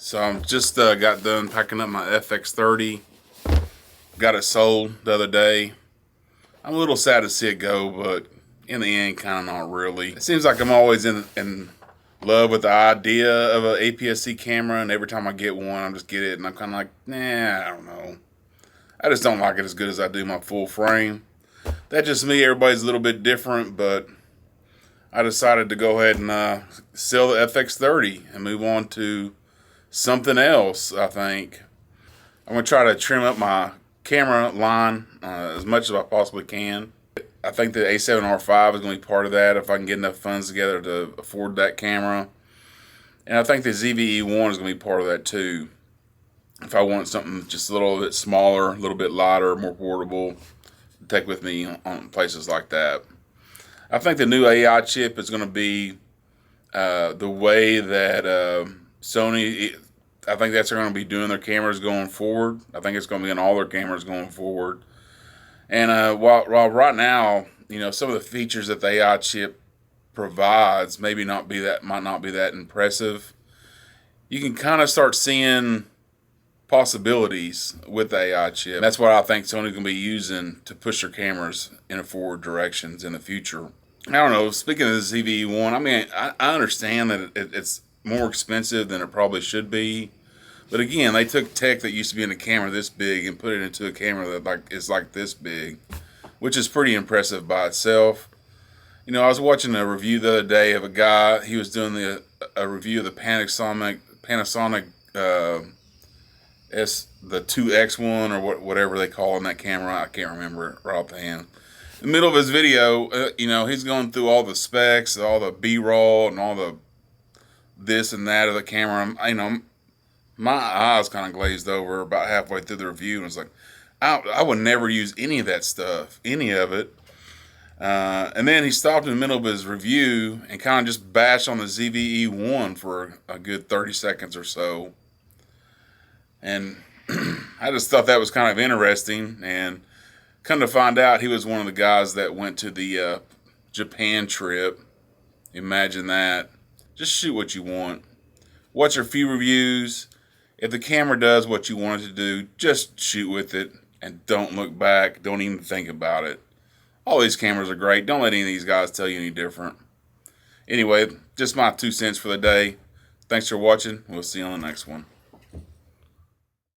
So I'm just got done packing up my FX30. Got it sold the other day. I'm a little sad to see it go, but in the end, kind of not really. It seems like I'm always in love with the idea of an APS-C camera, and every time I get one, I just get it, and I'm kind of like, nah, I don't know. I just don't like it as good as I do my full frame. That's just me. Everybody's a little bit different, but I decided to go ahead and sell the FX30 and move on to something else. I think I'm going to try to trim up my camera line as much as I possibly can. I think the A7R5 is going to be part of that if I can get enough funds together to afford that camera. And I think the ZVE1 is going to be part of that too. If I want something just a little bit smaller, a little bit lighter, more portable, to take with me on places like that. I think the new AI chip is going to be the way that Sony, I think that's going to be doing their cameras going forward. I think it's going to be in all their cameras going forward. And while right now, some of the features that the AI chip provides might not be that impressive, you can kind of start seeing possibilities with the AI chip. That's what I think Sony's going to be using to push their cameras in forward directions in the future. I don't know. Speaking of the ZVE1, I mean, I understand that it's more expensive than it probably should be. But again, they took tech that used to be in a camera this big and put it into a camera that is like this big, which is pretty impressive by itself. I was watching a review the other day of a guy. He was doing a review of the Panasonic the 2X1 or whatever they call in that camera. I can't remember it right off the hand. In the middle of his video, he's going through all the specs, all the B-roll, and all the this and that of the camera. My eyes kind of glazed over about halfway through the review, and it's like, I would never use any of that stuff, any of it. And then he stopped in the middle of his review and kind of just bashed on the ZVE1 for a good 30 seconds or so. And I just thought that was kind of interesting. And come to find out, he was one of the guys that went to the Japan trip. Imagine that. Just shoot what you want. Watch a few reviews. If the camera does what you want it to do, just shoot with it and don't look back. Don't even think about it. All these cameras are great. Don't let any of these guys tell you any different. Anyway, just my 2 cents for the day. Thanks for watching. We'll see you on the next one.